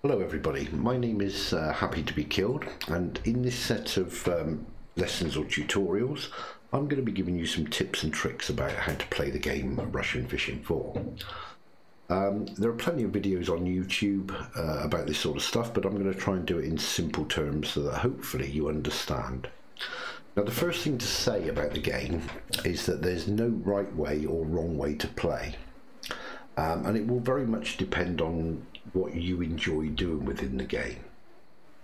Hello everybody, my name is Happy to be Killed, and in this set of lessons or tutorials I'm going to be giving you some tips and tricks about how to play the game Russian Fishing 4. There are plenty of videos on YouTube about this sort of stuff, but I'm going to try and do it in simple terms so that hopefully you understand. Now, the first thing to say about the game is that there's no right way or wrong way to play. And it will very much depend on what you enjoy doing within the game.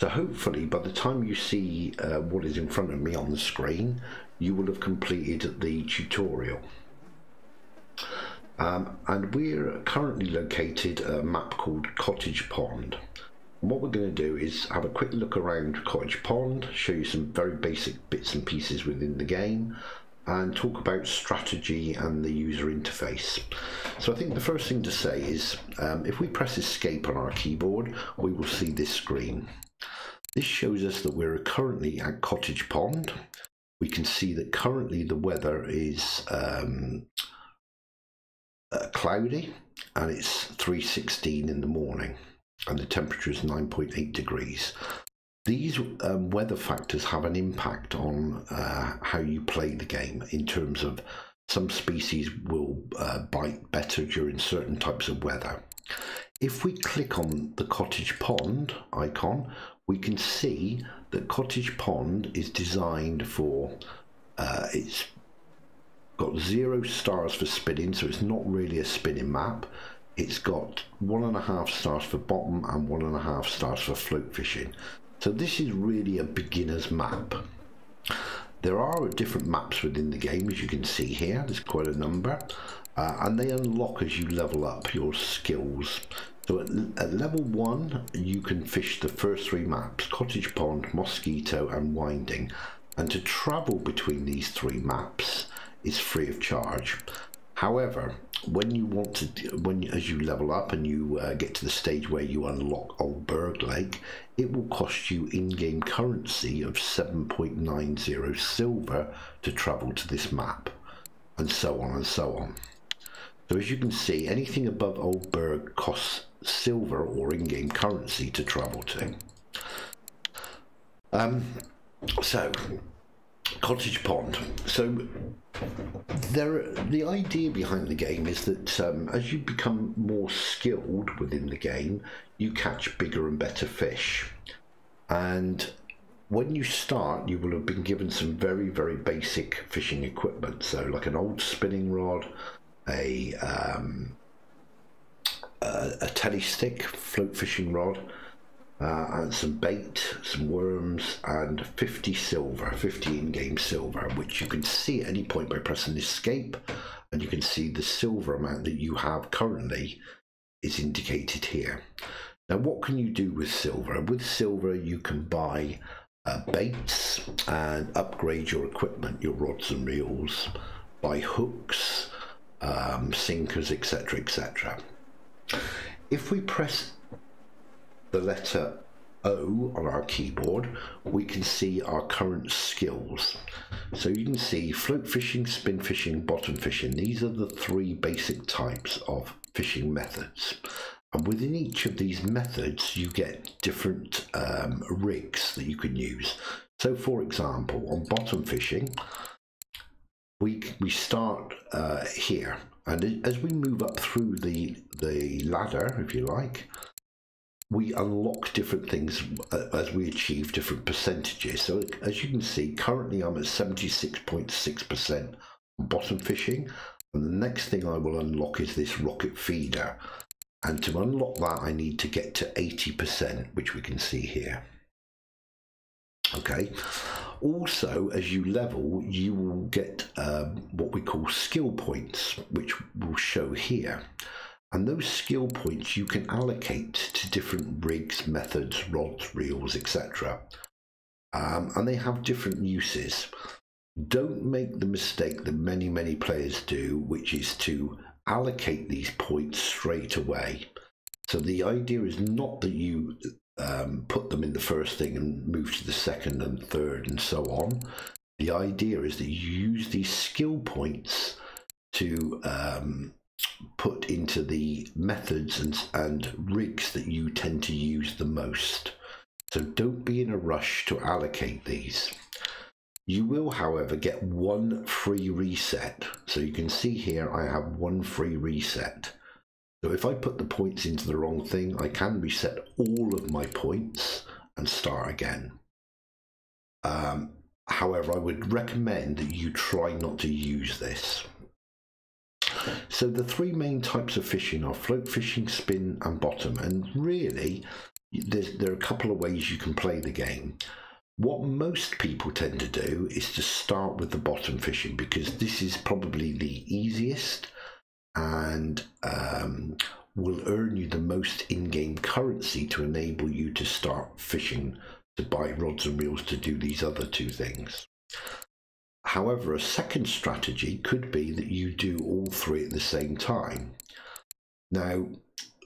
So hopefully by the time you see what is in front of me on the screen, you will have completed the tutorial. And we're currently located at a map called Cottage Pond. And what we're going to do is have a quick look around Cottage Pond, show you some very basic bits and pieces within the game, and talk about strategy and the user interface. So I think the first thing to say is if we press escape on our keyboard, we will see this screen. This shows us that we're currently at Cottage Pond. We can see that currently the weather is cloudy and it's 3:16 in the morning and the temperature is 9.8 degrees. These weather factors have an impact on how you play the game, in terms of some species will bite better during certain types of weather. If we click on the Cottage Pond icon, we can see that Cottage Pond is designed for, it's got 0 stars for spinning, so it's not really a spinning map. It's got 1.5 stars for bottom and 1.5 stars for float fishing. So this is really a beginner's map. There are different maps within the game, as you can see here. There's quite a number, and they unlock as you level up your skills. So at level 1, you can fish the first 3 maps: Cottage Pond, Mosquito and Winding. And to travel between these 3 maps is free of charge. However, when you want to, as you level up and you get to the stage where you unlock Old Berg Lake, it will cost you in-game currency of 7.90 silver to travel to this map, and so on and so on. So as you can see, anything above Old Berg costs silver or in-game currency to travel to. So Cottage Pond. So the idea behind the game is that as you become more skilled within the game, you catch bigger and better fish. And when you start, you will have been given some very, very basic fishing equipment. So like an old spinning rod, a telestick float fishing rod, and some bait, some worms, and 50 silver, 50 in-game silver, which you can see at any point by pressing escape, and you can see the silver amount that you have currently is indicated here. Now, what can you do with silver? With silver, you can buy baits and upgrade your equipment, your rods and reels, buy hooks, sinkers, etc., etc. If we press the letter O on our keyboard, we can see our current skills. So you can see float fishing, spin fishing, bottom fishing. These are the 3 basic types of fishing methods. And within each of these methods, you get different rigs that you can use. So for example, on bottom fishing, we start here. And as we move up through the ladder, if you like, we unlock different things as we achieve different percentages. So as you can see, currently I'm at 76.6% on bottom fishing, and the next thing I will unlock is this rocket feeder. And to unlock that, I need to get to 80%, which we can see here. Okay. Also, as you level, you will get what we call skill points, which will show here. And those skill points you can allocate to different rigs, methods, rods, reels, etc. And they have different uses. Don't make the mistake that many players do, which is to allocate these points straight away. So the idea is not that you put them in the first thing and move to the second and third and so on. The idea is that you use these skill points to put into the methods and rigs that you tend to use the most. So don't be in a rush to allocate these. You will, however, get one free reset. So you can see here I have one free reset. So if I put the points into the wrong thing, I can reset all of my points and start again. However, I would recommend that you try not to use this. So the three main types of fishing are float fishing, spin and bottom, and really there are a couple of ways you can play the game. What most people tend to do is to start with the bottom fishing, because this is probably the easiest and will earn you the most in-game currency to enable you to start fishing, to buy rods and reels to do these other two things. However, a second strategy could be that you do all three at the same time. Now,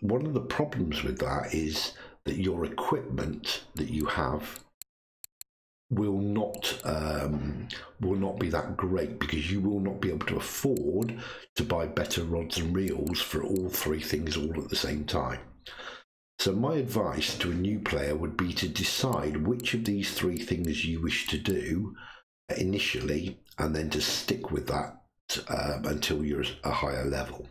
one of the problems with that is that your equipment that you have will not be that great, because you will not be able to afford to buy better rods and reels for all three things all at the same time. So my advice to a new player would be to decide which of these three things you wish to do initially, and then to stick with that until you're a higher level.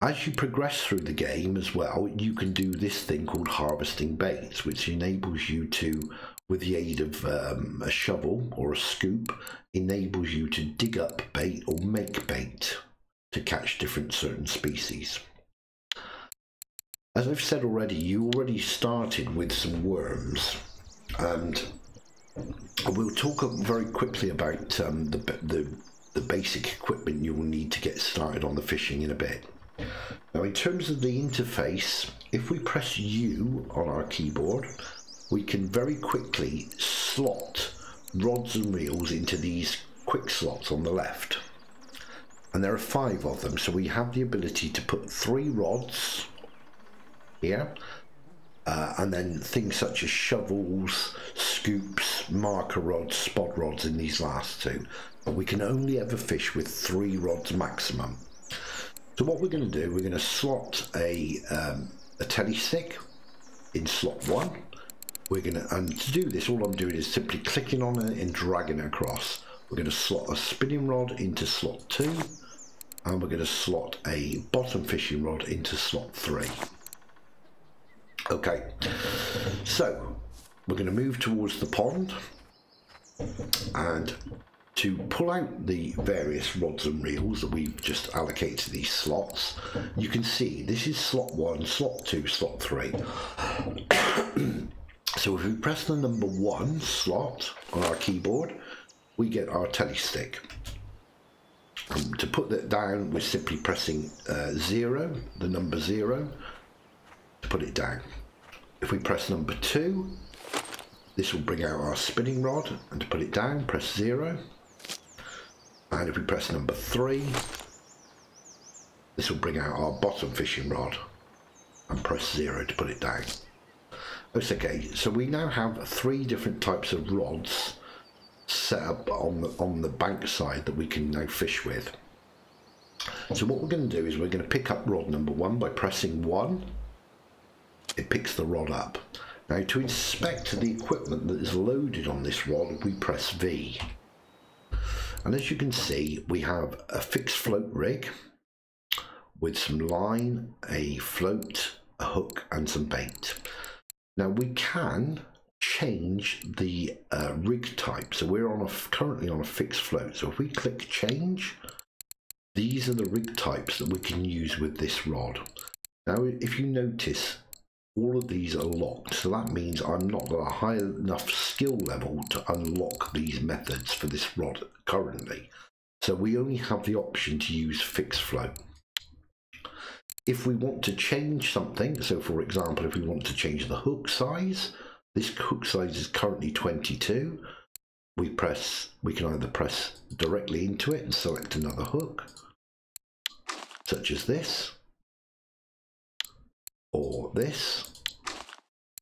As you progress through the game as well, you can do this thing called harvesting baits, which enables you to, with the aid of a shovel or a scoop, enables you to dig up bait or make bait to catch different certain species. As I've said already, you already started with some worms, and we'll talk very quickly about the basic equipment you will need to get started on the fishing in a bit. Now, in terms of the interface, if we press U on our keyboard, we can very quickly slot rods and reels into these quick slots on the left. And there are 5 of them, so we have the ability to put 3 rods here, and then things such as shovels, scoops, marker rods, spot rods in these last 2. But we can only ever fish with 3 rods maximum. So what we're going to do, we're going to slot a telly stick in slot 1. And to do this, all I'm doing is simply clicking on it and dragging it across. We're going to slot a spinning rod into slot 2, and we're going to slot a bottom fishing rod into slot 3. Okay, so we're going to move towards the pond, and to pull out the various rods and reels that we've just allocated to these slots, you can see this is slot 1, slot 2, slot 3. So if we press the number 1 slot on our keyboard, we get our telly stick. To put that down, we're simply pressing 0, the number 0, to put it down. If we press number 2, this will bring out our spinning rod, and to put it down, press 0. And if we press number 3, this will bring out our bottom fishing rod, and press 0 to put it down. Okay, so we now have 3 different types of rods set up on the bank side that we can now fish with. So what we're going to do is we're going to pick up rod number 1 by pressing 1. It picks the rod up. Now, to inspect the equipment that is loaded on this rod, we press V. And as you can see, we have a fixed float rig with some line, a float, a hook and some bait. Now we can change the rig type. So we're currently on a fixed float. So if we click change, these are the rig types that we can use with this rod. Now if you notice, all of these are locked, so that means I'm not at a high enough skill level to unlock these methods for this rod currently. So we only have the option to use fixed float. If we want to change something, so for example, if we want to change the hook size, this hook size is currently 22. We can either press directly into it and select another hook, such as this, or this,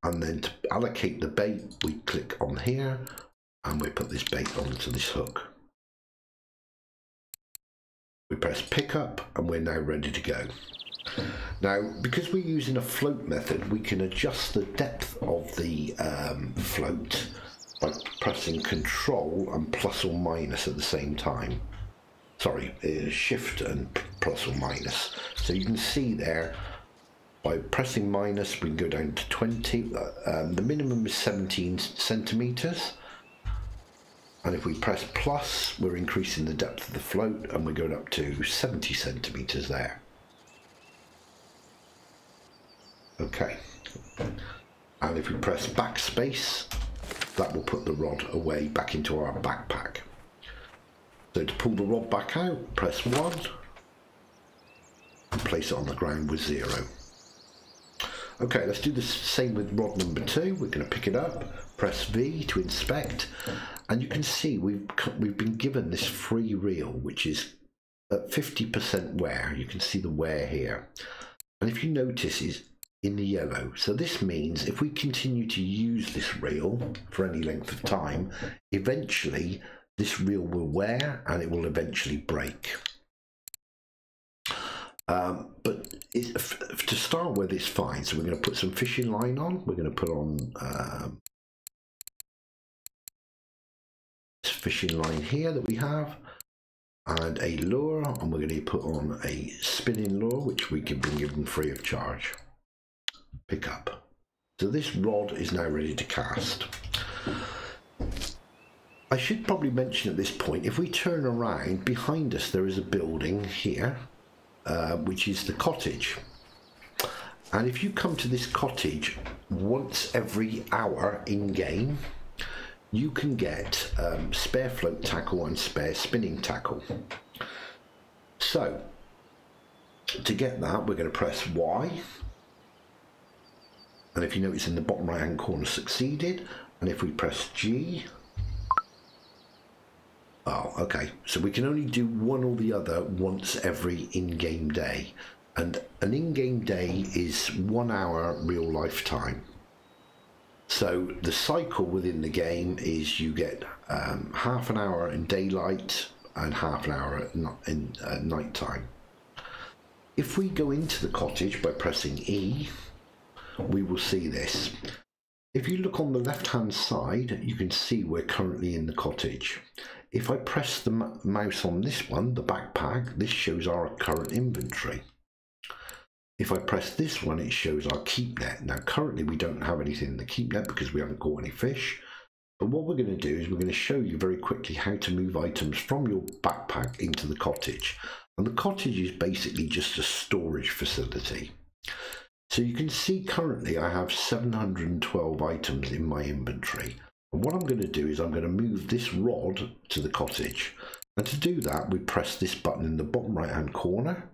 and then to allocate the bait, we click on here and we put this bait onto this hook. We press pick up and we're now ready to go. Now, because we're using a float method, we can adjust the depth of the float by pressing Control and plus or minus at the same time. Sorry, Shift and plus or minus. So you can see there, by pressing minus, we can go down to 20. The minimum is 17 centimeters. And if we press plus, we're increasing the depth of the float, and we're going up to 70 centimeters there. Okay. And if we press backspace, that will put the rod away back into our backpack. So to pull the rod back out, press 1 and place it on the ground with 0. Okay, let's do the same with rod number 2. We're going to pick it up, press V to inspect, and you can see we've been given this free reel, which is at 50% wear. You can see the wear here, and if you notice, is in the yellow. So this means if we continue to use this reel for any length of time, eventually this reel will wear and it will eventually break. But to start with, it's fine. So we're going to put some fishing line on. We're going to put on this fishing line here that we have, and a lure, and we're going to put on a spinning lure, which we can be given free of charge. Pick up. So this rod is now ready to cast. I should probably mention at this point, if we turn around, behind us there is a building here, which is the cottage. And if you come to this cottage once every hour in game, you can get spare float tackle and spare spinning tackle. So to get that, we're going to press Y, and if you notice in the bottom right hand corner, succeeded. And if we press G, oh, okay, so we can only do one or the other once every in-game day, and an in-game day is 1 hour real life time. So the cycle within the game is you get half an hour in daylight and half an hour in night time. If we go into the cottage by pressing E, we will see this. If you look on the left hand side, you can see we're currently in the cottage. If I press the mouse on this one, the backpack, this shows our current inventory. If I press this one, it shows our keep net. Now currently we don't have anything in the keep net because we haven't caught any fish. But what we're going to do is we're going to show you very quickly how to move items from your backpack into the cottage. And the cottage is basically just a storage facility. So you can see currently I have 712 items in my inventory. And what I'm going to do is I'm going to move this rod to the cottage. And to do that, we press this button in the bottom right hand corner,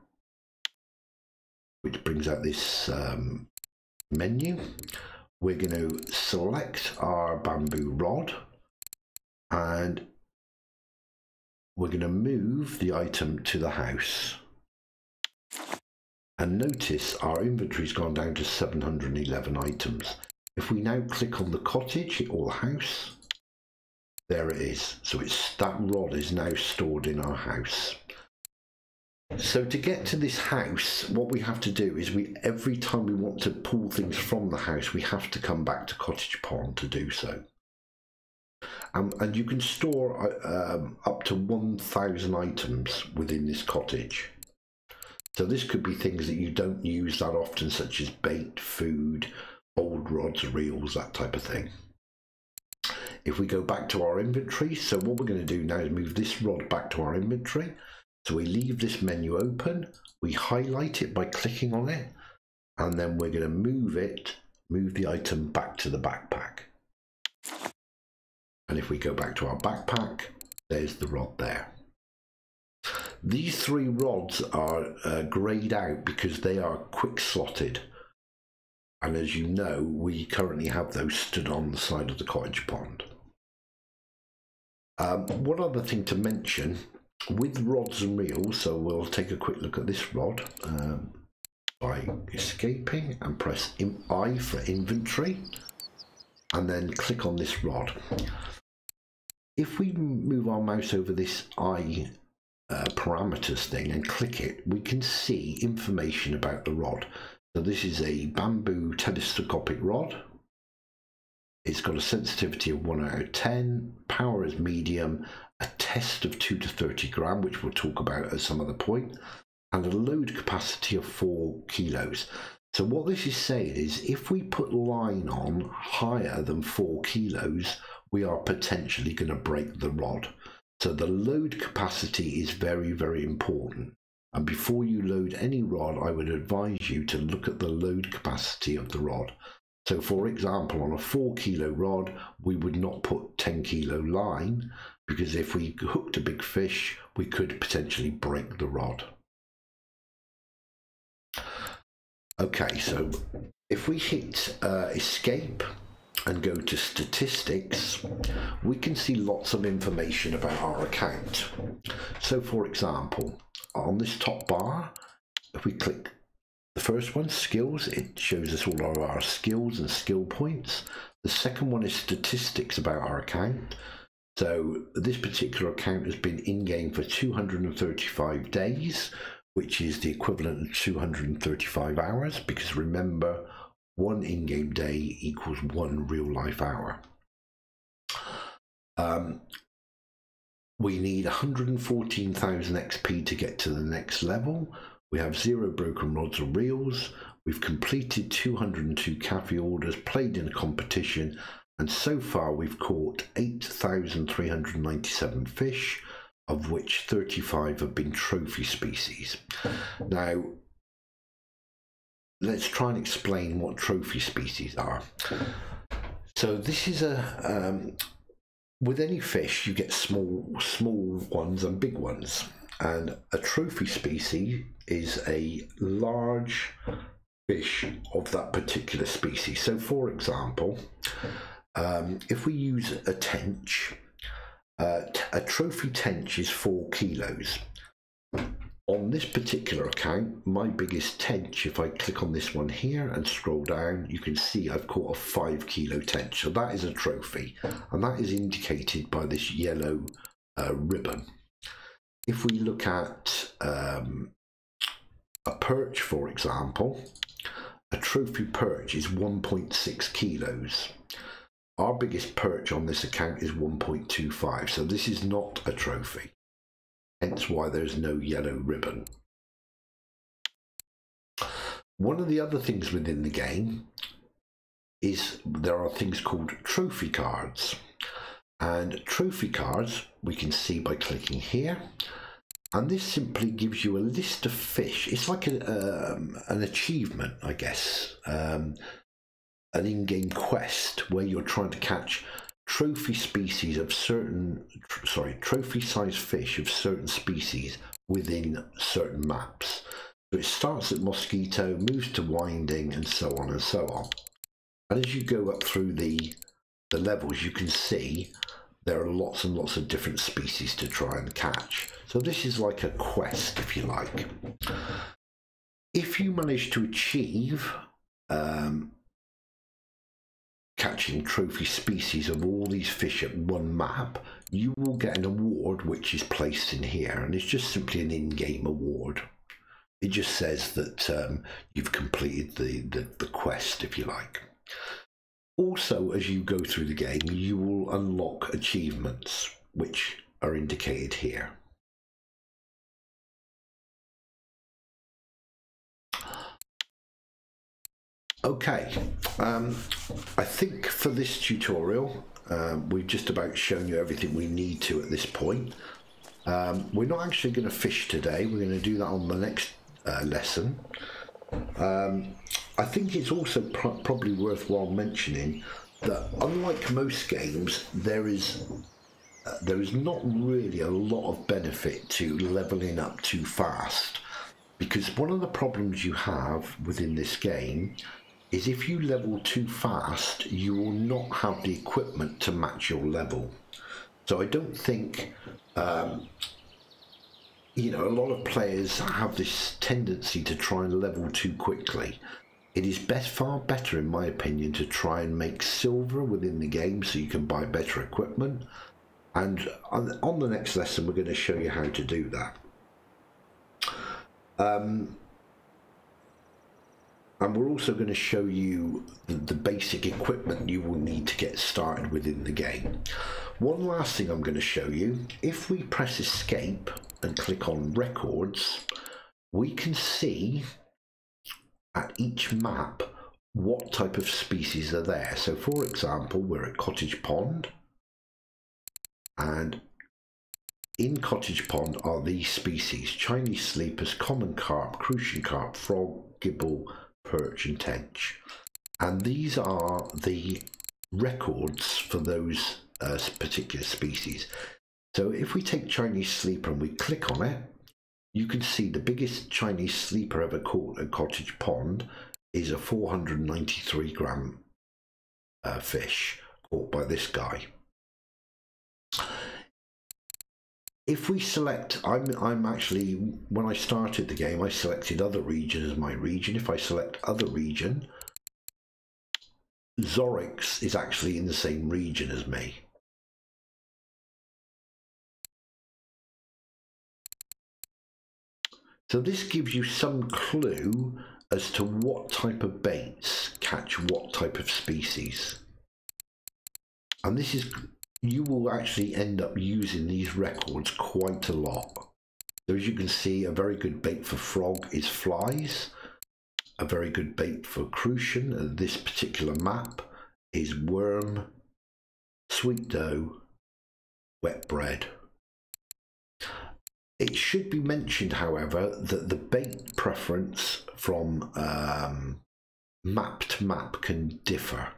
which brings out this menu. We're going to select our bamboo rod and we're going to move the item to the house. And notice our inventory's gone down to 711 items. If we now click on the cottage or the house, there it is. So that rod is now stored in our house. So to get to this house, what we have to do is every time we want to pull things from the house, we have to come back to Cottage Pond to do so. And you can store up to 1,000 items within this cottage. So this could be things that you don't use that often, such as bait, food, old rods, reels, that type of thing. If we go back to our inventory, so what we're going to do now is move this rod back to our inventory. So we leave this menu open, we highlight it by clicking on it, and then we're going to move the item back to the backpack. And if we go back to our backpack, there's the rod there. These 3 rods are grayed out because they are quick slotted. And as you know, we currently have those stood on the side of the cottage pond. One other thing to mention, with rods and reels, so we'll take a quick look at this rod by escaping and press I for inventory and then click on this rod. If we move our mouse over this I parameters thing and click it, we can see information about the rod. So this is a bamboo telescopic rod. It's got a sensitivity of 1 out of 10, power is medium, a test of 2 to 30 gram, which we'll talk about at some other point, and a load capacity of 4 kilos. So what this is saying is if we put line on higher than 4 kilos, we are potentially going to break the rod. So the load capacity is very, very important. And before you load any rod, I would advise you to look at the load capacity of the rod. So for example, on a 4 kilo rod, we would not put 10 kilo line, because if we hooked a big fish, we could potentially break the rod. Okay, so if we hit escape and go to statistics, we can see lots of information about our account. So for example, on this top bar, if we click the first one, skills, it shows us all of our skills and skill points. The second one is statistics about our account. So this particular account has been in-game for 235 days, which is the equivalent of 235 hours, because remember, 1 in-game day equals 1 real-life hour. We need 114,000 XP to get to the next level. We have 0 broken rods or reels. We've completed 202 cafe orders, played in a competition, and so far we've caught 8,397 fish, of which 35 have been trophy species. Now, let's try and explain what trophy species are. So this is with any fish, you get small ones and big ones. And a trophy species is a large fish of that particular species. So for example, if we use a tench, a trophy tench is 4 kilos. On this particular account, my biggest tench, if I click on this one here and scroll down, you can see I've caught a 5 kilo tench. So that is a trophy, and that is indicated by this yellow ribbon. If we look at a perch, for example, a trophy perch is 1.6 kilos. Our biggest perch on this account is 1.25, so this is not a trophy. Hence why there's no yellow ribbon. One of the other things within the game is there are things called trophy cards. And trophy cards we can see by clicking here. And this simply gives you a list of fish. It's like an achievement, I guess. An in-game quest where you're trying to catch trophy species of trophy size fish of certain species within certain maps. So it starts at Mosquito, moves to Winding, and so on and so on. And as you go up through the levels, you can see there are lots and lots of different species to try and catch. So this is like a quest, if you like. If you manage to achieve catching trophy species of all these fish at one map, you will get an award which is placed in here, and it's just simply an in-game award. It just says that you've completed the quest, if you like. Also, as you go through the game, you will unlock achievements which are indicated here. Okay, I think for this tutorial we've just about shown you everything we need to at this point. We're not actually going to fish today, we're going to do that on the next lesson. I think it's also probably worthwhile mentioning that unlike most games, there is not really a lot of benefit to leveling up too fast, because one of the problems you have within this game is if you level too fast, you will not have the equipment to match your level. So I don't think, you know, a lot of players have this tendency to try and level too quickly. It is far better, in my opinion, to try and make silver within the game so you can buy better equipment. And on the next lesson, we're going to show you how to do that. And we're also going to show you the basic equipment you will need to get started within the game. One last thing I'm going to show you, if we press escape and click on records, we can see at each map what type of species are there. So for example, we're at Cottage Pond, and in Cottage Pond are these species: Chinese sleepers, common carp, crucian carp, frog, gibble, perch and tench. And these are the records for those particular species. So if we take Chinese sleeper and we click on it, you can see the biggest Chinese sleeper ever caught at Cottage Pond is a 493 gram fish caught by this guy. If we select, I'm actually, when I started the game, I selected other region as my region. If I select other region, Zoryx is actually in the same region as me. So this gives you some clue as to what type of baits catch what type of species. And this is, you will actually end up using these records quite a lot. So as you can see, a very good bait for frog is flies. A very good bait for crucian, this particular map, is worm, sweet dough, wet bread. It should be mentioned, however, that the bait preference from map to map can differ.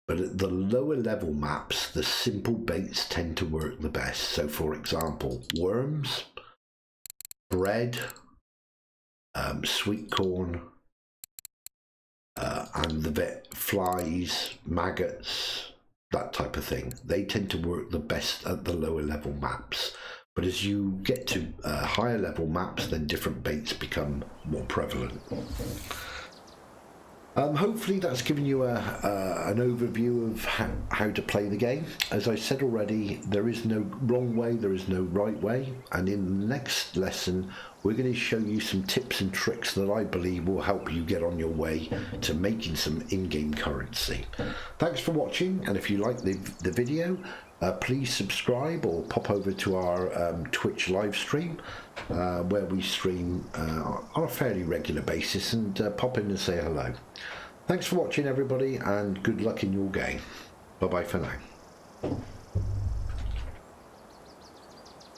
But at the lower level maps, the simple baits tend to work the best. So for example, worms, bread, sweet corn, and the flies, maggots, that type of thing. They tend to work the best at the lower level maps. But as you get to higher level maps, then different baits become more prevalent. Hopefully that's given you an overview of how to play the game. As I said already, there is no wrong way, there is no right way. And in the next lesson, we're going to show you some tips and tricks that I believe will help you get on your way to making some in-game currency. Thanks for watching, and if you like the video, please subscribe or pop over to our Twitch live stream where we stream on a fairly regular basis, and pop in and say hello. Thanks for watching everybody, and good luck in your game. Bye bye for now.